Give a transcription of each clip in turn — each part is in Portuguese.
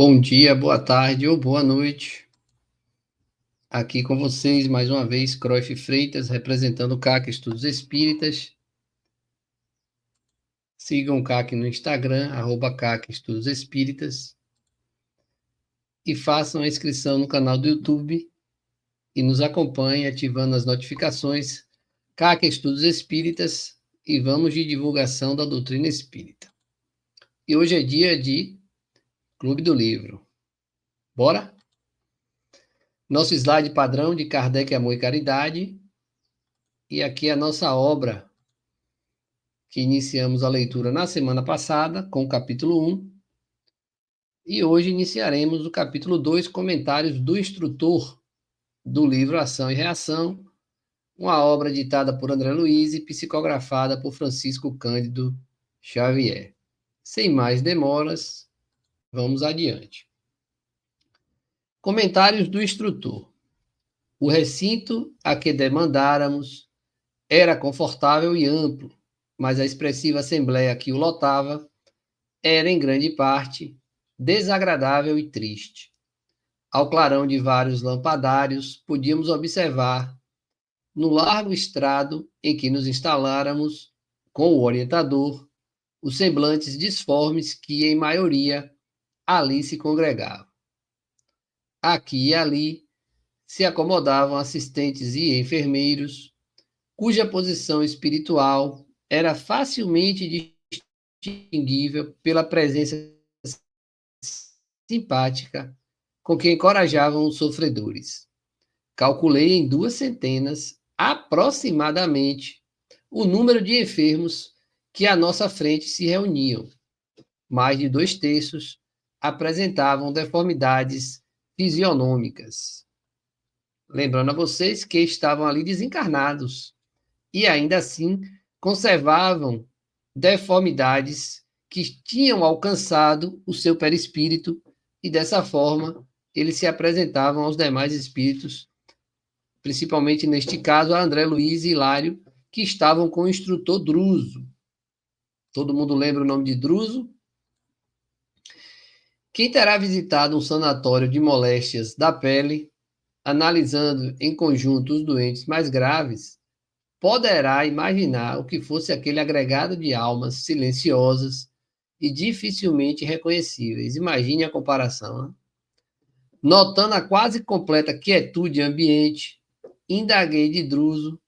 Bom dia, boa tarde ou boa noite. Aqui com vocês, mais uma vez, Cruyff Freitas, representando o CAC Estudos Espíritas. Sigam o CAC no Instagram, @CAC Estudos Espíritas. E façam a inscrição no canal do YouTube e nos acompanhem ativando as notificações CAC Estudos Espíritas e vamos de divulgação da doutrina espírita. E hoje é dia de Clube do Livro. Bora? Nosso slide padrão de Kardec, Amor e Caridade. E aqui a nossa obra, que iniciamos a leitura na semana passada, com o capítulo 1. E hoje iniciaremos o capítulo 2, Comentários do Instrutor, do livro Ação e Reação, uma obra ditada por André Luiz e psicografada por Francisco Cândido Xavier. Sem mais demoras, vamos adiante. Comentários do Instrutor. O recinto a que demandáramos era confortável e amplo, mas a expressiva assembleia que o lotava era, em grande parte, desagradável e triste. Ao clarão de vários lampadários, podíamos observar, no largo estrado em que nos instaláramos com o orientador, os semblantes disformes que, em maioria, ali se congregavam. Aqui e ali se acomodavam assistentes e enfermeiros, cuja posição espiritual era facilmente distinguível pela presença simpática com que encorajavam os sofredores. Calculei em 200, aproximadamente, o número de enfermos que à nossa frente se reuniam. Mais de 2/3 apresentavam deformidades fisionômicas. Lembrando a vocês que estavam ali desencarnados e ainda assim conservavam deformidades que tinham alcançado o seu perispírito e dessa forma eles se apresentavam aos demais espíritos, principalmente neste caso a André Luiz e Hilário, que estavam com o instrutor Druso. Todo mundo lembra o nome de Druso? Quem terá visitado um sanatório de moléstias da pele, analisando em conjunto os doentes mais graves, poderá imaginar o que fosse aquele agregado de almas silenciosas e dificilmente reconhecíveis. Imagine a comparação, né? Notando a quase completa quietude ambiente, indaguei de Druso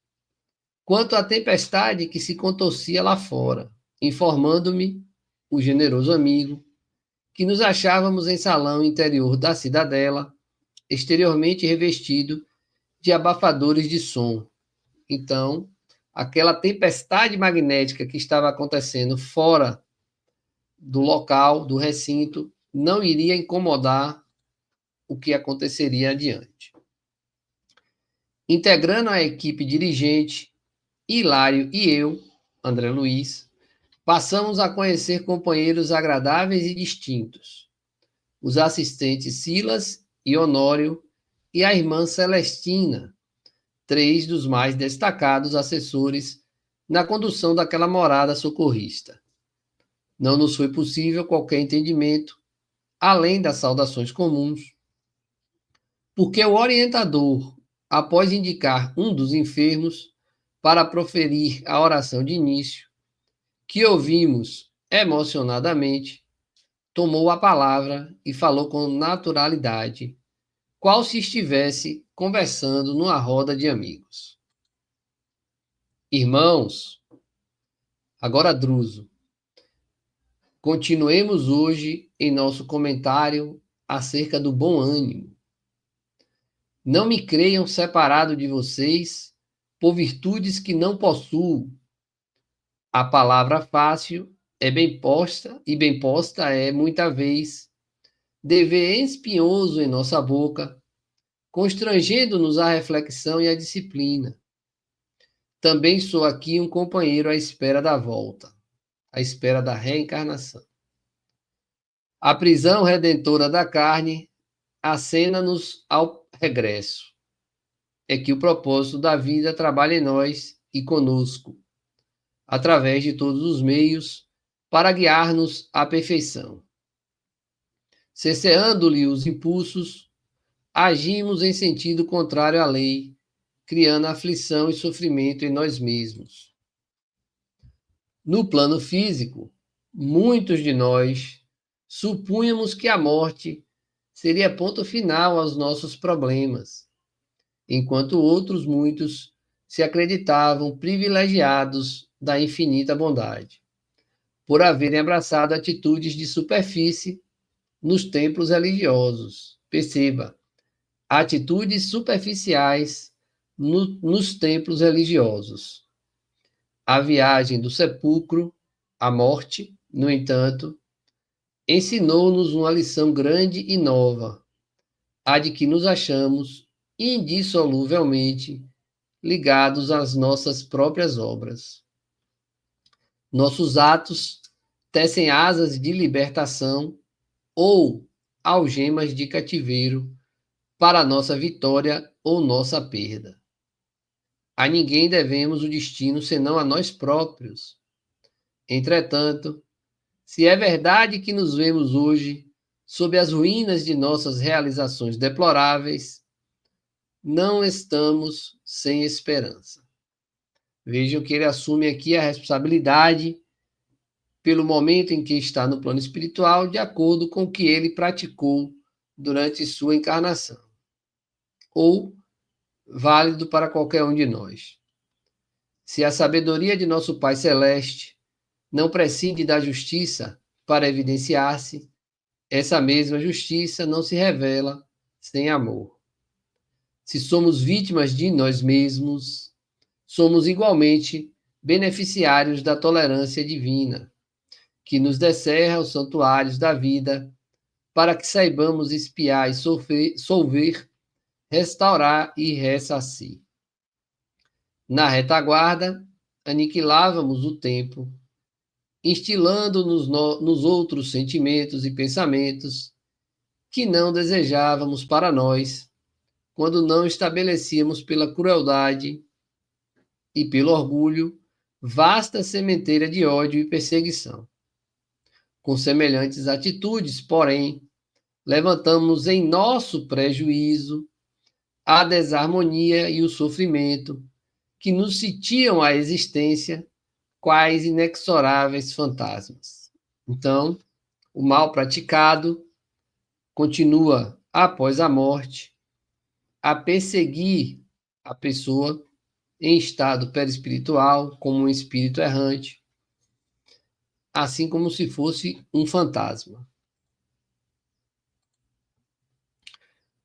quanto à tempestade que se contorcia lá fora, informando-me, o generoso amigo, que nos achávamos em salão interior da cidadela, exteriormente revestido de abafadores de som. Então, aquela tempestade magnética que estava acontecendo fora do local, do recinto, não iria incomodar o que aconteceria adiante. Integrando a equipe dirigente, Hilário e eu, André Luiz, passamos a conhecer companheiros agradáveis e distintos. Os assistentes Silas e Honório e a irmã Celestina, 3 dos mais destacados assessores na condução daquela morada socorrista. Não nos foi possível qualquer entendimento, além das saudações comuns, porque o orientador, após indicar um dos enfermos para proferir a oração de início, que ouvimos emocionadamente, tomou a palavra e falou com naturalidade, qual se estivesse conversando numa roda de amigos. Irmãos, agora Druso, continuemos hoje em nosso comentário acerca do bom ânimo. Não me creiam separado de vocês por virtudes que não possuo. A palavra fácil é bem posta, e bem posta é, muita vez, dever espinhoso em nossa boca, constrangendo-nos à reflexão e à disciplina. Também sou aqui um companheiro à espera da volta, à espera da reencarnação. A prisão redentora da carne acena-nos ao regresso. É que o propósito da vida trabalha em nós e conosco, através de todos os meios, para guiar-nos à perfeição. Cesseando-lhe os impulsos, agimos em sentido contrário à lei, criando aflição e sofrimento em nós mesmos. No plano físico, muitos de nós supunhamos que a morte seria ponto final aos nossos problemas, enquanto outros muitos se acreditavam privilegiados da infinita bondade, por haverem abraçado atitudes de superfície nos templos religiosos. Perceba, atitudes superficiais nos templos religiosos. A viagem do sepulcro, a morte, no entanto, ensinou-nos uma lição grande e nova, a de que nos achamos indissoluvelmente ligados às nossas próprias obras. Nossos atos tecem asas de libertação ou algemas de cativeiro para nossa vitória ou nossa perda. A ninguém devemos o destino senão a nós próprios. Entretanto, se é verdade que nos vemos hoje sob as ruínas de nossas realizações deploráveis, não estamos sem esperança. Vejam que ele assume aqui a responsabilidade pelo momento em que está no plano espiritual, de acordo com o que ele praticou durante sua encarnação, ou válido para qualquer um de nós. Se a sabedoria de nosso Pai Celeste não prescinde da justiça para evidenciar-se, essa mesma justiça não se revela sem amor. Se somos vítimas de nós mesmos, somos igualmente beneficiários da tolerância divina, que nos descerra os santuários da vida, para que saibamos espiar e solver, restaurar e ressarcir. Na retaguarda, aniquilávamos o tempo, instilando nos outros sentimentos e pensamentos que não desejávamos para nós, quando não estabelecíamos pela crueldade e pelo orgulho vasta sementeira de ódio e perseguição. Com semelhantes atitudes, porém, levantamos em nosso prejuízo a desarmonia e o sofrimento que nos sitiam à existência, quais inexoráveis fantasmas. Então, o mal praticado continua, após a morte, a perseguir a pessoa em estado perispiritual, como um espírito errante, assim como se fosse um fantasma.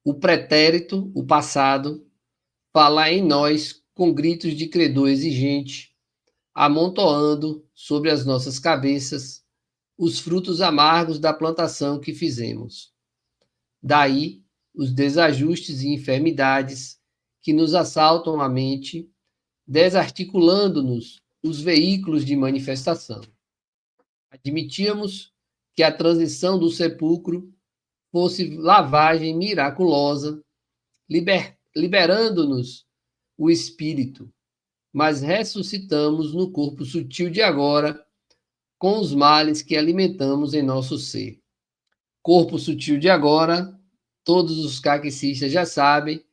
O pretérito, o passado, fala em nós com gritos de credor exigente, amontoando sobre as nossas cabeças os frutos amargos da plantação que fizemos. Daí os desajustes e enfermidades que nos assaltam a mente, desarticulando-nos os veículos de manifestação. Admitíamos que a transição do sepulcro fosse lavagem miraculosa, liberando-nos o espírito, mas ressuscitamos no corpo sutil de agora, com os males que alimentamos em nosso ser. Corpo sutil de agora, todos os catecistas já sabem,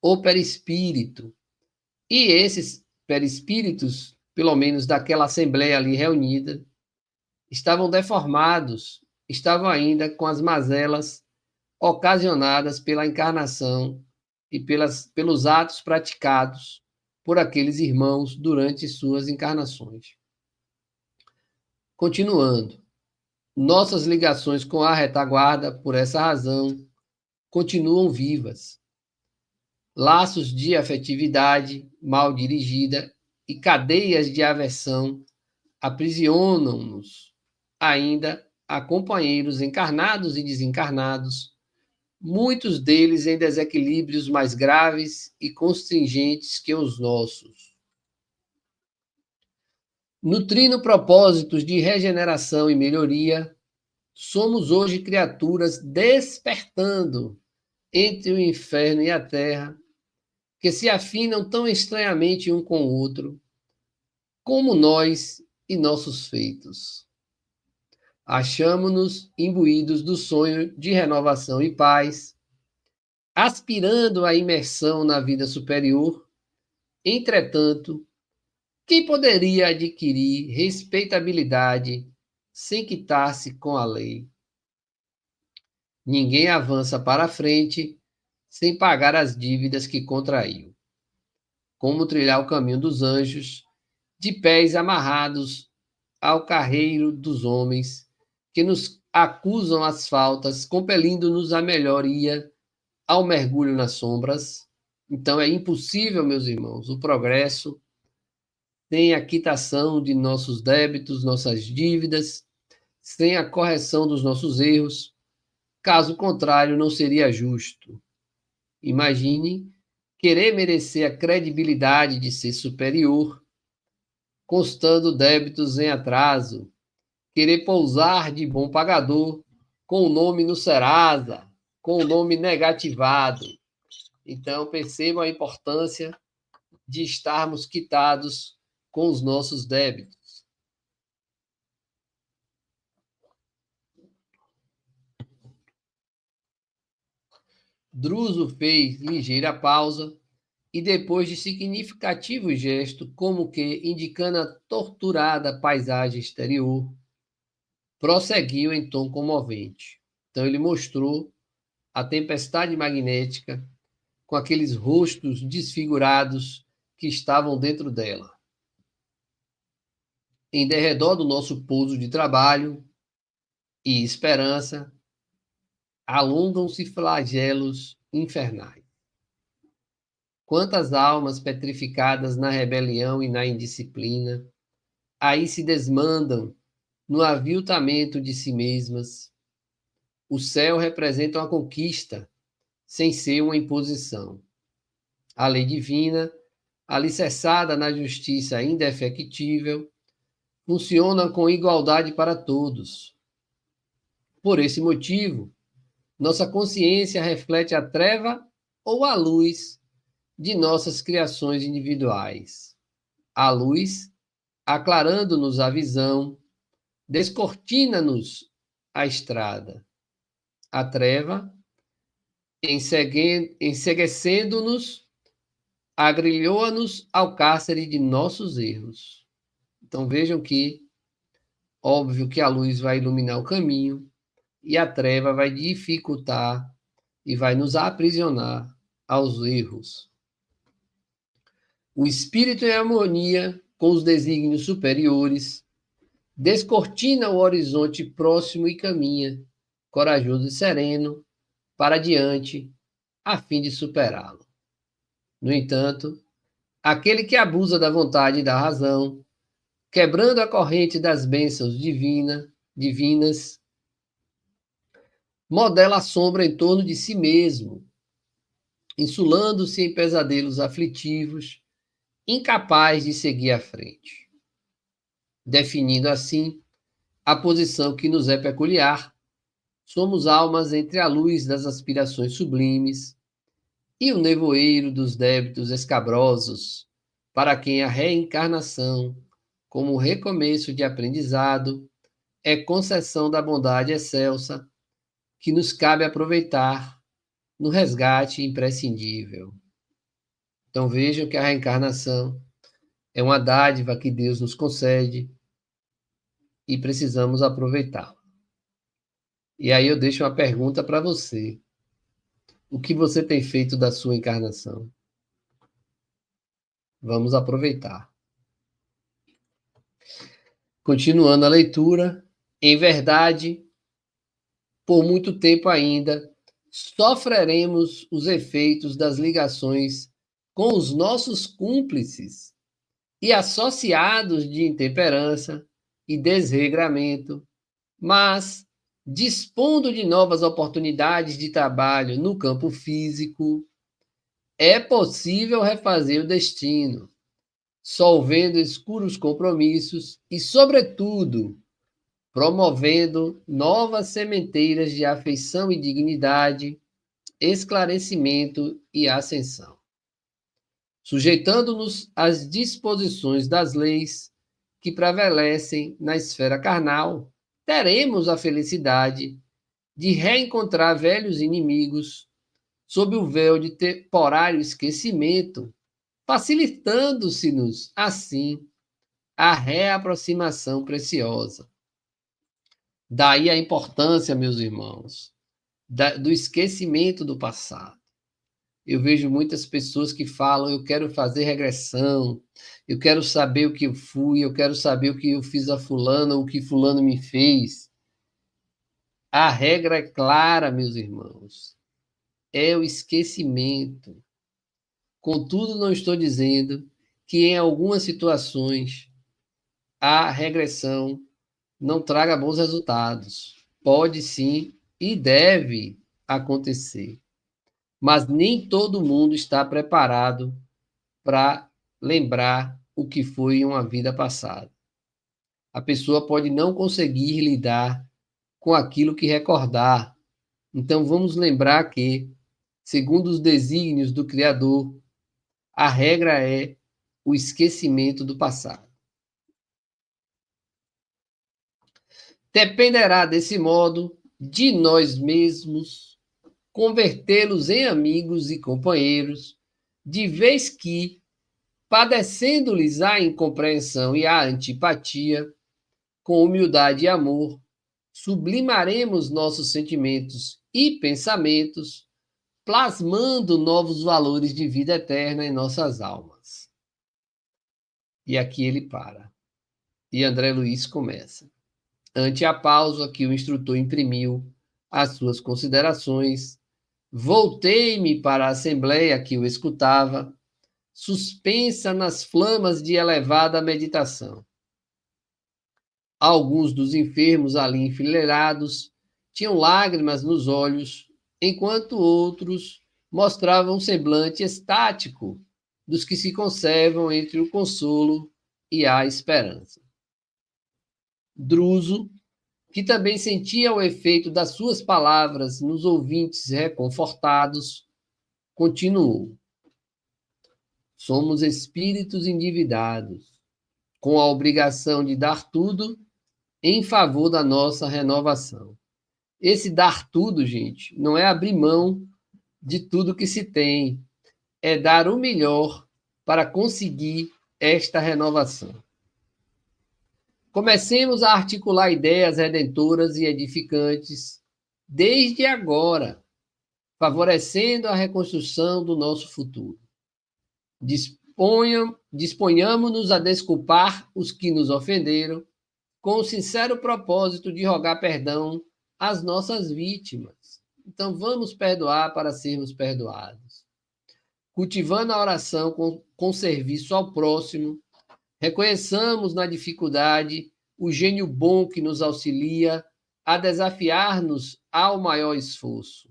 o perispírito. E esses perispíritos, pelo menos daquela assembleia ali reunida, estavam deformados, estavam ainda com as mazelas ocasionadas pela encarnação e pelos atos praticados por aqueles irmãos durante suas encarnações. Continuando, nossas ligações com a retaguarda, por essa razão, continuam vivas. Laços de afetividade mal dirigida e cadeias de aversão aprisionam-nos ainda a companheiros encarnados e desencarnados, muitos deles em desequilíbrios mais graves e constringentes que os nossos. Nutrindo propósitos de regeneração e melhoria, somos hoje criaturas despertando entre o inferno e a terra, que se afinam tão estranhamente um com o outro, como nós e nossos feitos. Achamo-nos imbuídos do sonho de renovação e paz, aspirando à imersão na vida superior. Entretanto, quem poderia adquirir respeitabilidade sem quitar-se com a lei? Ninguém avança para a frente sem pagar as dívidas que contraiu. Como trilhar o caminho dos anjos, de pés amarrados ao carreiro dos homens, que nos acusam as faltas, compelindo-nos à melhoria, ao mergulho nas sombras? Então é impossível, meus irmãos, o progresso sem a quitação de nossos débitos, nossas dívidas, sem a correção dos nossos erros. Caso contrário, não seria justo. Imagine querer merecer a credibilidade de ser superior, constando débitos em atraso, querer pousar de bom pagador, com o nome no Serasa, com o nome negativado. Então, percebam a importância de estarmos quitados com os nossos débitos. Druso fez ligeira pausa e, depois de significativo gesto, como que indicando a torturada paisagem exterior, prosseguiu em tom comovente. Então, ele mostrou a tempestade magnética com aqueles rostos desfigurados que estavam dentro dela. Em derredor do nosso pouso de trabalho e esperança, alongam-se flagelos infernais. Quantas almas petrificadas na rebelião e na indisciplina, aí se desmandam no aviltamento de si mesmas. O céu representa uma conquista, sem ser uma imposição. A lei divina, alicerçada na justiça indefectível, funciona com igualdade para todos. Por esse motivo, nossa consciência reflete a treva ou a luz de nossas criações individuais. A luz, aclarando-nos a visão, descortina-nos a estrada. A treva, enceguecendo-nos, agrilhoa-nos ao cárcere de nossos erros. Então vejam que, óbvio que a luz vai iluminar o caminho e a treva vai dificultar e vai nos aprisionar aos erros. O espírito em harmonia com os desígnios superiores descortina o horizonte próximo e caminha, corajoso e sereno, para diante, a fim de superá-lo. No entanto, aquele que abusa da vontade e da razão, quebrando a corrente das bênçãos divinas, modela a sombra em torno de si mesmo, insulando-se em pesadelos aflitivos, incapaz de seguir à frente, definindo assim a posição que nos é peculiar. Somos almas entre a luz das aspirações sublimes e o nevoeiro dos débitos escabrosos, para quem a reencarnação, como recomeço de aprendizado, é concessão da bondade excelsa que nos cabe aproveitar no resgate imprescindível. Então vejam que a reencarnação é uma dádiva que Deus nos concede e precisamos aproveitá-la. E aí eu deixo uma pergunta para você. O que você tem feito da sua encarnação? Vamos aproveitar. Continuando a leitura, em verdade, por muito tempo ainda, sofreremos os efeitos das ligações com os nossos cúmplices e associados de intemperança e desregramento, mas, dispondo de novas oportunidades de trabalho no campo físico, é possível refazer o destino, solvendo escuros compromissos e, sobretudo, promovendo novas sementeiras de afeição e dignidade, esclarecimento e ascensão. Sujeitando-nos às disposições das leis que prevalecem na esfera carnal, teremos a felicidade de reencontrar velhos inimigos sob o véu de temporário esquecimento, facilitando-se-nos, assim, a reaproximação preciosa. Daí a importância, meus irmãos, do esquecimento do passado. Eu vejo muitas pessoas que falam: eu quero fazer regressão, eu quero saber o que eu fui, eu quero saber o que eu fiz a fulano, o que fulano me fez. A regra é clara, meus irmãos, é o esquecimento. Contudo, não estou dizendo que em algumas situações a regressão não traga bons resultados. Pode sim e deve acontecer. Mas nem todo mundo está preparado para lembrar o que foi em uma vida passada. A pessoa pode não conseguir lidar com aquilo que recordar. Então vamos lembrar que, segundo os desígnios do Criador, a regra é o esquecimento do passado. Dependerá desse modo de nós mesmos convertê-los em amigos e companheiros, de vez que, padecendo-lhes a incompreensão e a antipatia, com humildade e amor, sublimaremos nossos sentimentos e pensamentos, plasmando novos valores de vida eterna em nossas almas. E aqui ele para. E André Luiz começa. Ante a pausa que o instrutor imprimiu, as suas considerações, voltei-me para a assembleia que o escutava, suspensa nas flamas de elevada meditação. Alguns dos enfermos ali enfileirados tinham lágrimas nos olhos, enquanto outros mostravam um semblante estático dos que se conservam entre o consolo e a esperança. Druso, que também sentia o efeito das suas palavras nos ouvintes reconfortados, continuou: somos espíritos endividados, com a obrigação de dar tudo em favor da nossa renovação. Esse dar tudo, gente, não é abrir mão de tudo que se tem, é dar o melhor para conseguir esta renovação. Comecemos a articular ideias redentoras e edificantes desde agora, favorecendo a reconstrução do nosso futuro. Disponhamos-nos a desculpar os que nos ofenderam, com o sincero propósito de rogar perdão às nossas vítimas. Então, vamos perdoar para sermos perdoados. Cultivando a oração com serviço ao próximo, reconheçamos na dificuldade o gênio bom que nos auxilia a desafiar-nos ao maior esforço.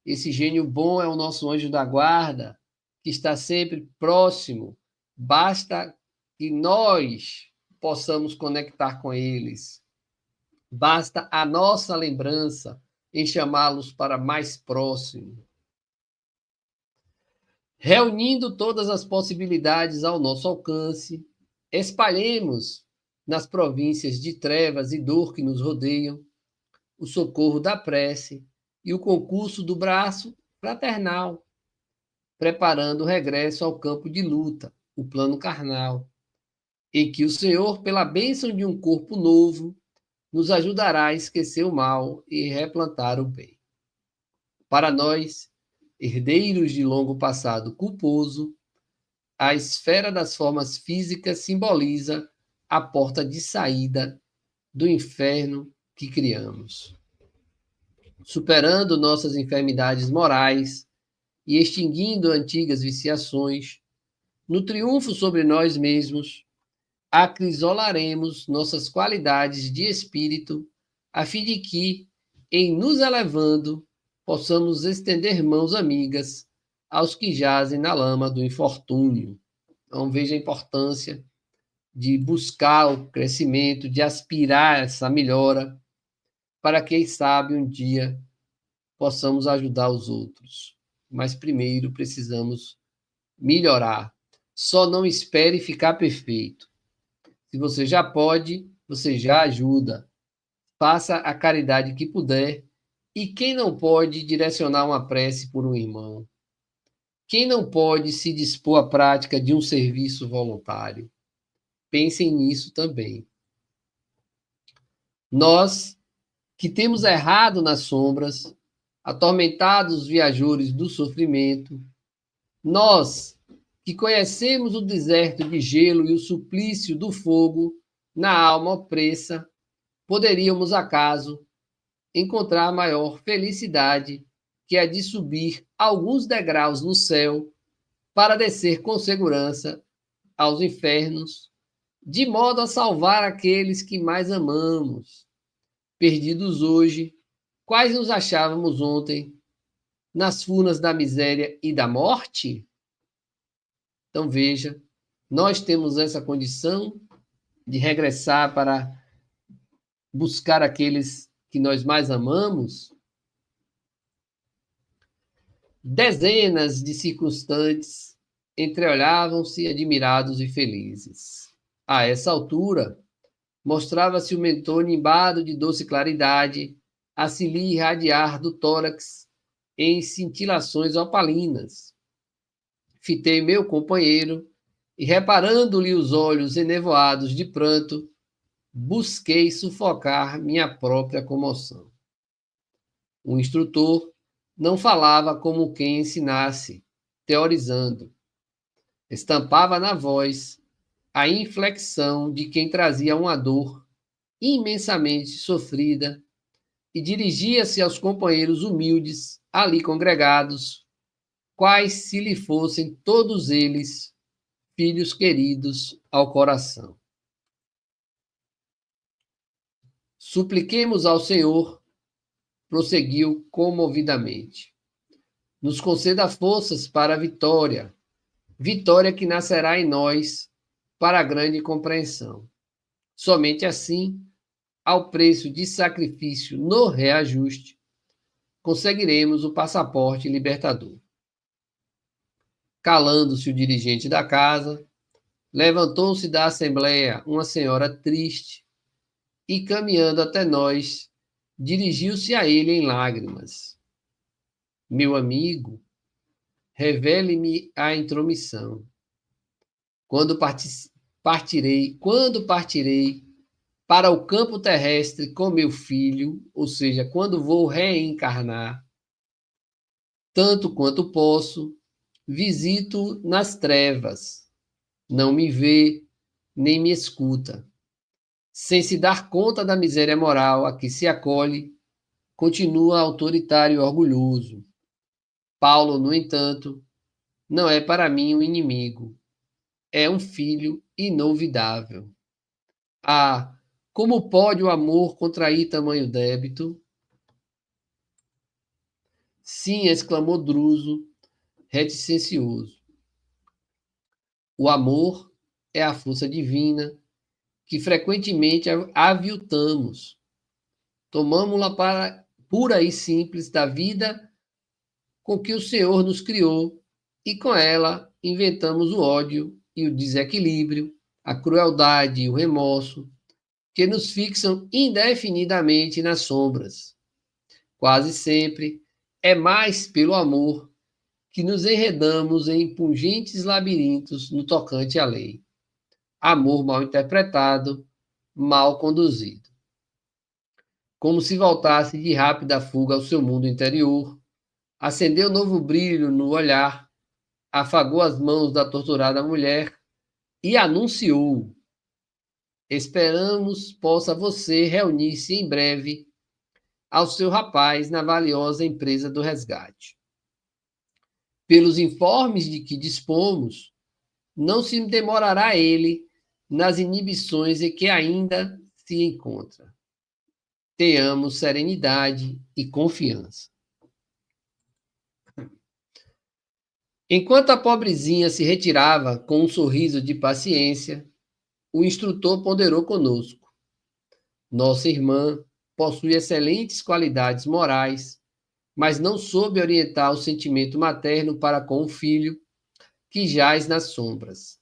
Esse gênio bom é o nosso anjo da guarda, que está sempre próximo. Basta que nós possamos conectar com eles. Basta a nossa lembrança em chamá-los para mais próximo. Reunindo todas as possibilidades ao nosso alcance, espalhemos nas províncias de trevas e dor que nos rodeiam o socorro da prece e o concurso do braço fraternal, preparando o regresso ao campo de luta, o plano carnal, em que o Senhor, pela bênção de um corpo novo, nos ajudará a esquecer o mal e replantar o bem. Para nós, herdeiros de longo passado culposo, a esfera das formas físicas simboliza a porta de saída do inferno que criamos. Superando nossas enfermidades morais e extinguindo antigas viciações, no triunfo sobre nós mesmos, acrisolaremos nossas qualidades de espírito, a fim de que, em nos elevando, possamos estender mãos amigas aos que jazem na lama do infortúnio. Então, veja a importância de buscar o crescimento, de aspirar essa melhora, para quem sabe um dia possamos ajudar os outros. Mas primeiro precisamos melhorar. Só não espere ficar perfeito. Se você já pode, você já ajuda. faça a caridade que puder, e quem não pode direcionar uma prece por um irmão? Quem não pode se dispor à prática de um serviço voluntário? Pensem nisso também. Nós, que temos errado nas sombras, atormentados viajores do sofrimento, nós, que conhecemos o deserto de gelo e o suplício do fogo na alma opressa, poderíamos, acaso, encontrar maior felicidade que a de subir alguns degraus no céu para descer com segurança aos infernos, de modo a salvar aqueles que mais amamos, perdidos hoje, quais nos achávamos ontem, nas furnas da miséria e da morte? Então veja, nós temos essa condição de regressar para buscar aqueles que nós mais amamos. Dezenas de circunstantes entreolhavam-se admirados e felizes. A essa altura, mostrava-se o mentor nimbado de doce claridade, a se lhe irradiar do tórax em cintilações opalinas. Fitei meu companheiro e, reparando-lhe os olhos enevoados de pranto, busquei sufocar minha própria comoção. O instrutor não falava como quem ensinasse, teorizando. Estampava na voz a inflexão de quem trazia uma dor imensamente sofrida e dirigia-se aos companheiros humildes ali congregados, quais se lhe fossem todos eles filhos queridos ao coração. Supliquemos ao Senhor, prosseguiu comovidamente, nos conceda forças para a vitória, vitória que nascerá em nós para a grande compreensão. Somente assim, ao preço de sacrifício no reajuste, conseguiremos o passaporte libertador. Calando-se o dirigente da casa, levantou-se da assembleia uma senhora triste e, caminhando até nós, dirigiu-se a ele em lágrimas. Meu amigo, revele-me a intromissão. Quando partirei para o campo terrestre com meu filho, ou seja, quando vou reencarnar, tanto quanto posso, visito nas trevas, não me vê, nem me escuta. Sem se dar conta da miséria moral a que se acolhe, continua autoritário e orgulhoso. Paulo, no entanto, não é para mim um inimigo, é um filho inolvidável. Ah, como pode o amor contrair tamanho débito? Sim, exclamou Druso, reticencioso. O amor é a força divina que frequentemente aviltamos. Tomamos-la para pura e simples da vida com que o Senhor nos criou e com ela inventamos o ódio e o desequilíbrio, a crueldade e o remorso, que nos fixam indefinidamente nas sombras. Quase sempre é mais pelo amor que nos enredamos em pungentes labirintos no tocante à lei. Amor mal interpretado, mal conduzido. Como se voltasse de rápida fuga ao seu mundo interior, acendeu novo brilho no olhar, afagou as mãos da torturada mulher e anunciou: esperamos possa você reunir-se em breve ao seu rapaz na valiosa empresa do resgate. Pelos informes de que dispomos, não se demorará ele nas inibições em que ainda se encontra. Tenhamos serenidade e confiança. Enquanto a pobrezinha se retirava com um sorriso de paciência, o instrutor ponderou conosco. Nossa irmã possui excelentes qualidades morais, mas não soube orientar o sentimento materno para com o filho, que jaz nas sombras.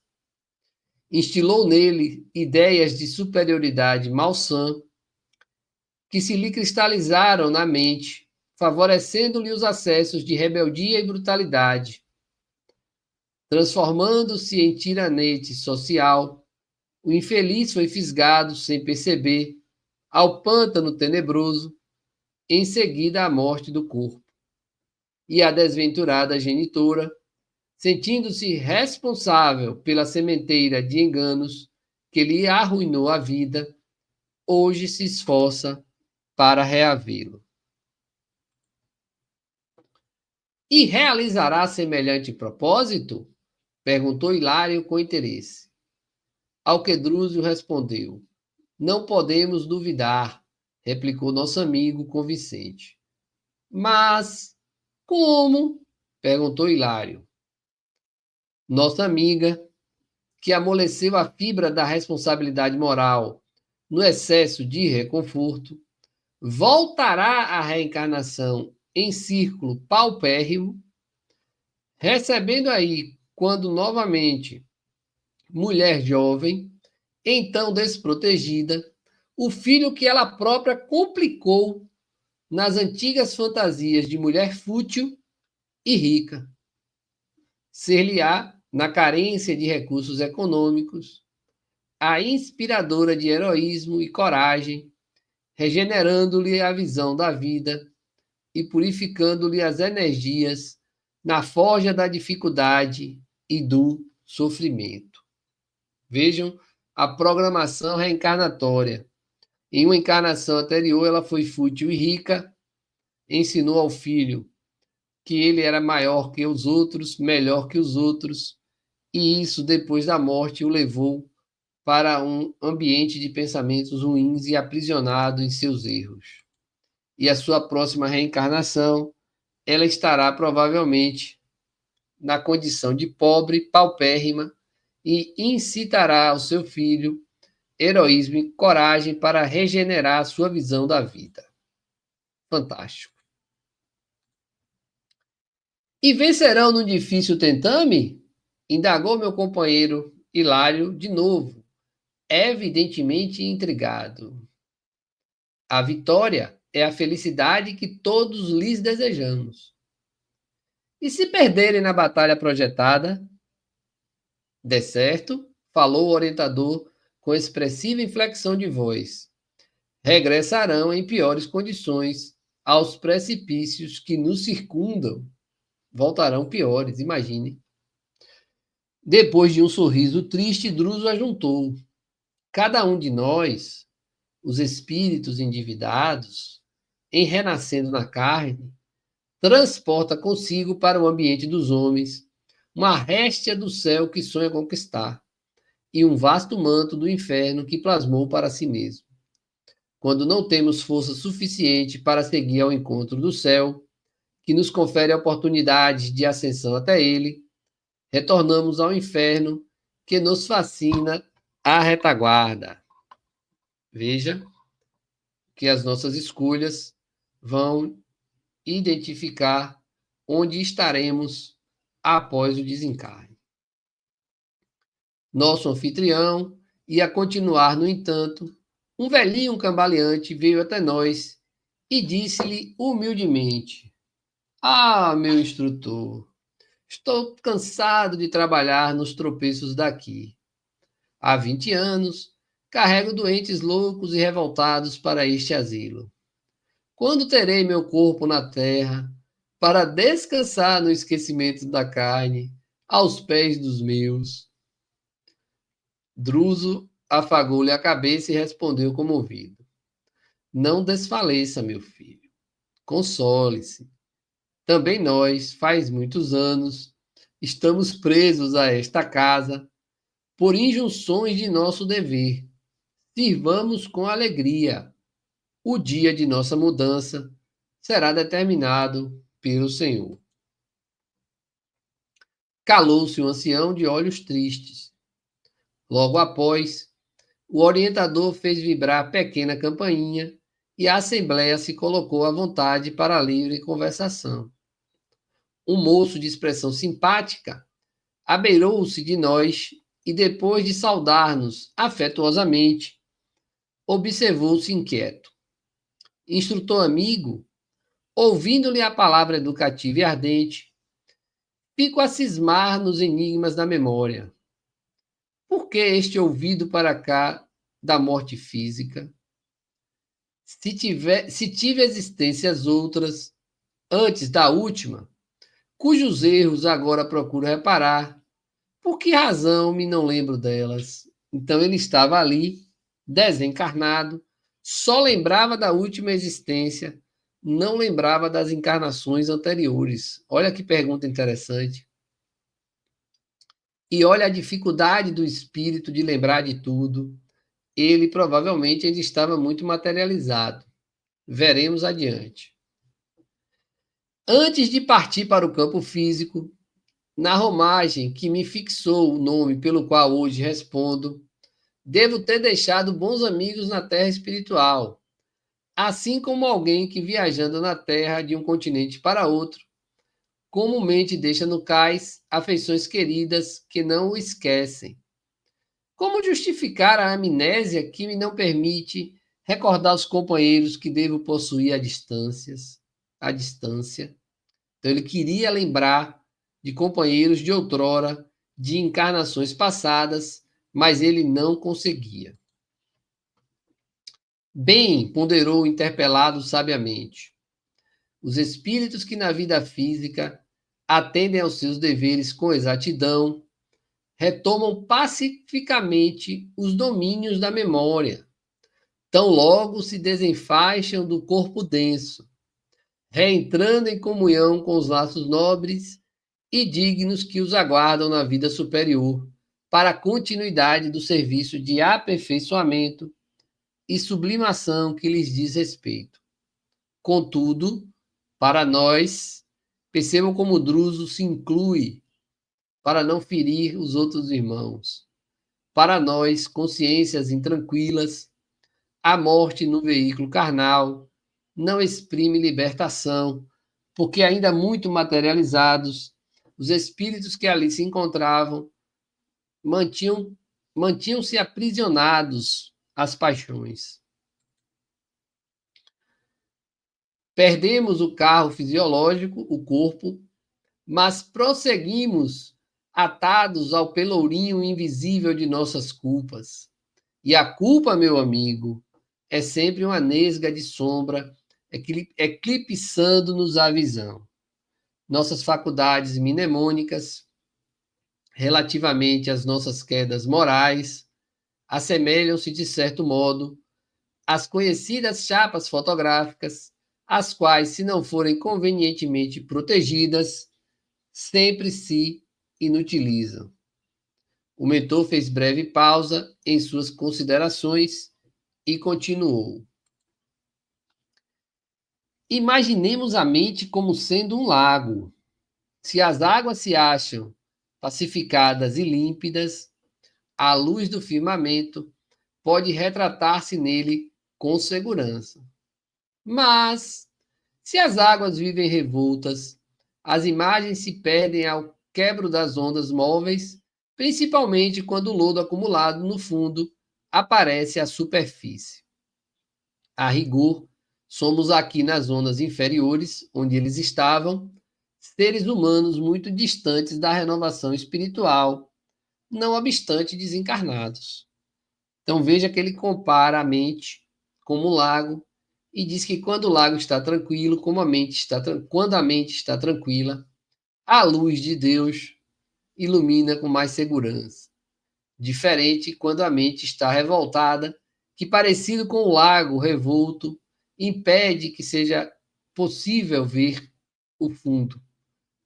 Instilou nele ideias de superioridade malsã que se lhe cristalizaram na mente, favorecendo-lhe os acessos de rebeldia e brutalidade, transformando-se em tiranete social. O infeliz foi fisgado, sem perceber, ao pântano tenebroso, em seguida à morte do corpo. E a desventurada genitora, sentindo-se responsável pela sementeira de enganos que lhe arruinou a vida, hoje se esforça para reavê-lo. E realizará semelhante propósito? Perguntou Hilário com interesse. Ao que Drúzio respondeu: Não podemos duvidar, replicou nosso amigo convincente. Mas como? Perguntou Hilário. Nossa amiga, que amoleceu a fibra da responsabilidade moral no excesso de reconforto, voltará à reencarnação em círculo paupérrimo, recebendo aí, quando novamente mulher jovem, então desprotegida, o filho que ela própria complicou nas antigas fantasias de mulher fútil e rica. Ser-lhe-á, na carência de recursos econômicos, a inspiradora de heroísmo e coragem, regenerando-lhe a visão da vida e purificando-lhe as energias na forja da dificuldade e do sofrimento. Vejam a programação reencarnatória. Em uma encarnação anterior, ela foi fútil e rica, ensinou ao filho que ele era maior que os outros, melhor que os outros, e isso, depois da morte, o levou para um ambiente de pensamentos ruins e aprisionado em seus erros. E a sua próxima reencarnação, ela estará provavelmente na condição de pobre, paupérrima, e incitará ao seu filho heroísmo e coragem para regenerar a sua visão da vida. Fantástico. E vencerão no difícil tentame? Indagou meu companheiro Hilário de novo, evidentemente intrigado. A vitória é a felicidade que todos lhes desejamos. E se perderem na batalha projetada? De certo, falou o orientador com expressiva inflexão de voz. Regressarão em piores condições aos precipícios que nos circundam. Voltarão piores, imagine. Depois de um sorriso triste, Druso ajuntou. Cada um de nós, os espíritos endividados, em renascendo na carne, transporta consigo para o ambiente dos homens uma réstia do céu que sonha conquistar e um vasto manto do inferno que plasmou para si mesmo. Quando não temos força suficiente para seguir ao encontro do céu, que nos confere a oportunidade de ascensão até ele, retornamos ao inferno que nos fascina à retaguarda. Veja que as nossas escolhas vão identificar onde estaremos após o desencarne. Nosso anfitrião ia continuar, no entanto, um velhinho cambaleante veio até nós e disse-lhe humildemente: Ah, meu instrutor, estou cansado de trabalhar nos tropeços daqui. Há 20 anos, carrego doentes loucos e revoltados para este asilo. Quando terei meu corpo na terra para descansar no esquecimento da carne, aos pés dos meus? Druso afagou-lhe a cabeça e respondeu comovido: Não desfaleça, meu filho. Console-se. Também nós, faz muitos anos, estamos presos a esta casa por injunções de nosso dever. Sirvamos com alegria. O dia de nossa mudança será determinado pelo Senhor. Calou-se o ancião de olhos tristes. Logo após, o orientador fez vibrar a pequena campainha e a assembleia se colocou à vontade para a livre conversação. Um moço de expressão simpática abeirou-se de nós e, depois de saudar-nos afetuosamente, observou-se inquieto. instrutor amigo, ouvindo-lhe a palavra educativa e ardente, fico a cismar nos enigmas da memória. Por que este ouvido para cá da morte física? Se tive existências outras, antes da última, cujos erros agora procuro reparar, por que razão me não lembro delas? Então ele estava ali, desencarnado, só lembrava da última existência, não lembrava das encarnações anteriores. Olha que pergunta interessante. E olha a dificuldade do espírito de lembrar de tudo. Ele provavelmente ainda estava muito materializado. Veremos adiante. Antes de partir para o campo físico, na romagem que me fixou o nome pelo qual hoje respondo, devo ter deixado bons amigos na terra espiritual, assim como alguém que viajando na terra de um continente para outro, comumente deixa no cais afeições queridas que não o esquecem. Como justificar a amnésia que me não permite recordar os companheiros que devo possuir à distância? Então ele queria lembrar de companheiros de outrora, de encarnações passadas, mas ele não conseguia. Bem, ponderou o interpelado sabiamente, os espíritos que na vida física atendem aos seus deveres com exatidão, retomam pacificamente os domínios da memória, tão logo se desenfaixam do corpo denso, reentrando em comunhão com os laços nobres e dignos que os aguardam na vida superior, para a continuidade do serviço de aperfeiçoamento e sublimação que lhes diz respeito. Contudo, para nós, percebam como Druso se inclui para não ferir os outros irmãos. Para nós, consciências intranquilas, a morte no veículo carnal não exprime libertação, porque ainda muito materializados, os espíritos que ali se encontravam mantinham-se aprisionados às paixões. Perdemos o carro fisiológico, o corpo, mas prosseguimos atados ao pelourinho invisível de nossas culpas. E a culpa, meu amigo, é sempre uma nesga de sombra eclipsando-nos a visão. Nossas faculdades mnemônicas, relativamente às nossas quedas morais, assemelham-se, de certo modo, às conhecidas chapas fotográficas, as quais, se não forem convenientemente protegidas, sempre se inutilizam. O mentor fez breve pausa em suas considerações e continuou. Imaginemos a mente como sendo um lago. Se as águas se acham pacificadas e límpidas, a luz do firmamento pode retratar-se nele com segurança. Mas, se as águas vivem revoltas, as imagens se perdem ao quebro das ondas móveis, principalmente quando o lodo acumulado no fundo aparece à superfície. A rigor, somos aqui nas zonas inferiores, onde eles estavam, seres humanos muito distantes da renovação espiritual, não obstante desencarnados. Então veja que ele compara a mente como um lago e diz que quando o lago está tranquilo, quando a mente está tranquila, a luz de Deus ilumina com mais segurança. Diferente quando a mente está revoltada, que parecido com o lago revolto, impede que seja possível ver o fundo,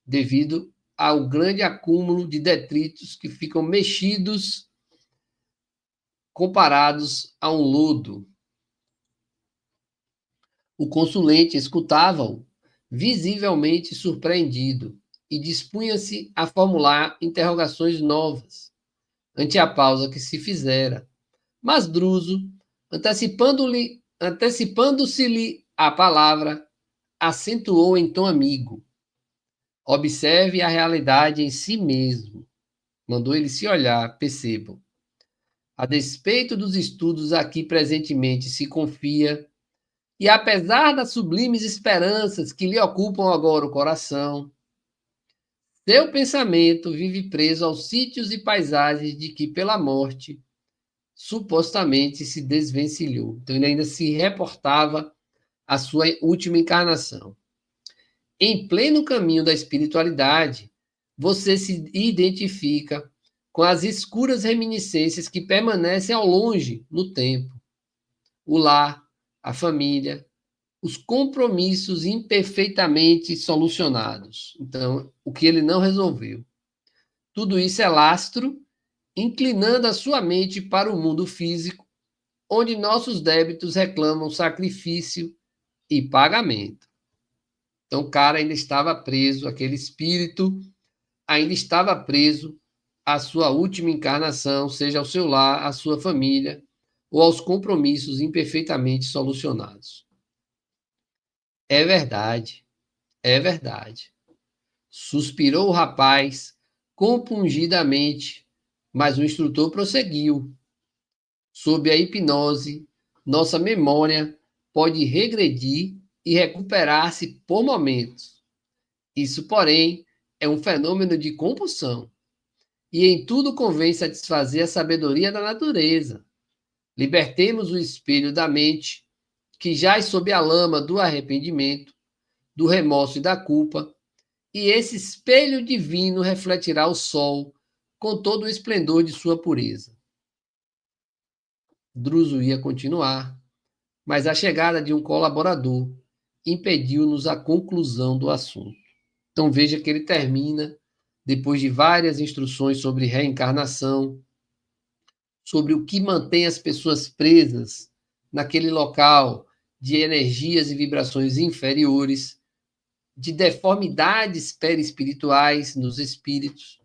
devido ao grande acúmulo de detritos que ficam mexidos comparados a um lodo. O consulente escutava-o, visivelmente surpreendido, e dispunha-se a formular interrogações novas, ante a pausa que se fizera. Mas Druso, antecipando-se-lhe a palavra, acentuou em tom amigo. Observe a realidade em si mesmo. Mandou ele se olhar, percebam. A despeito dos estudos a que presentemente se confia, E apesar das sublimes esperanças que lhe ocupam agora o coração, seu pensamento vive preso aos sítios e paisagens de que, pela morte, supostamente se desvencilhou. Então, ele ainda se reportava à sua última encarnação. Em pleno caminho da espiritualidade, você se identifica com as escuras reminiscências que permanecem ao longe no tempo. O lar, a família, os compromissos imperfeitamente solucionados. Então, o que ele não resolveu. Tudo isso é lastro, inclinando a sua mente para o mundo físico, onde nossos débitos reclamam sacrifício e pagamento. Então, o cara ainda estava preso, aquele espírito ainda estava preso à sua última encarnação, seja ao seu lar, à sua família, ou aos compromissos imperfeitamente solucionados. É verdade, é verdade. Suspirou o rapaz compungidamente, mas o instrutor prosseguiu. Sob a hipnose, nossa memória pode regredir e recuperar-se por momentos. Isso, porém, é um fenômeno de compulsão. E em tudo convém satisfazer a sabedoria da natureza. Libertemos o espelho da mente, que jaz sob a lama do arrependimento, do remorso e da culpa, e esse espelho divino refletirá o sol com todo o esplendor de sua pureza. Druso ia continuar, mas a chegada de um colaborador impediu-nos a conclusão do assunto. Então veja que ele termina, depois de várias instruções sobre reencarnação, sobre o que mantém as pessoas presas naquele local de energias e vibrações inferiores, de deformidades perispirituais nos espíritos,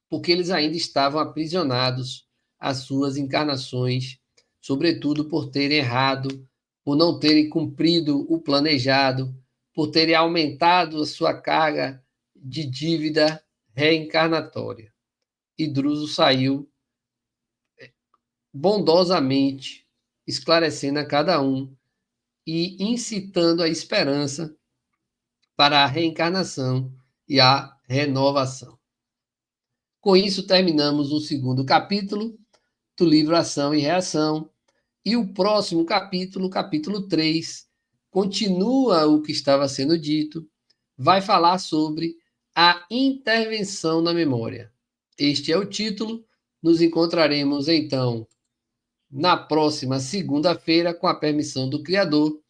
porque eles ainda estavam aprisionados às suas encarnações, sobretudo por terem errado, por não terem cumprido o planejado, por terem aumentado a sua carga de dívida reencarnatória. E Druso saiu bondosamente, esclarecendo a cada um e incitando a esperança para a reencarnação e a renovação. Com isso, terminamos o segundo capítulo do livro Ação e Reação. E o próximo capítulo, capítulo 3, continua o que estava sendo dito, vai falar sobre a intervenção na memória. Este é o título. Nos encontraremos, então, na próxima segunda-feira, com a permissão do Criador,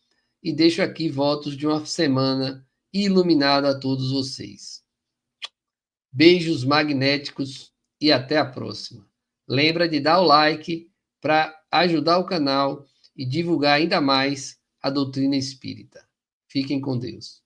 e deixo aqui votos de uma semana iluminada a todos vocês. Beijos magnéticos e até a próxima. Lembra de dar o like para ajudar o canal e divulgar ainda mais a doutrina espírita. Fiquem com Deus.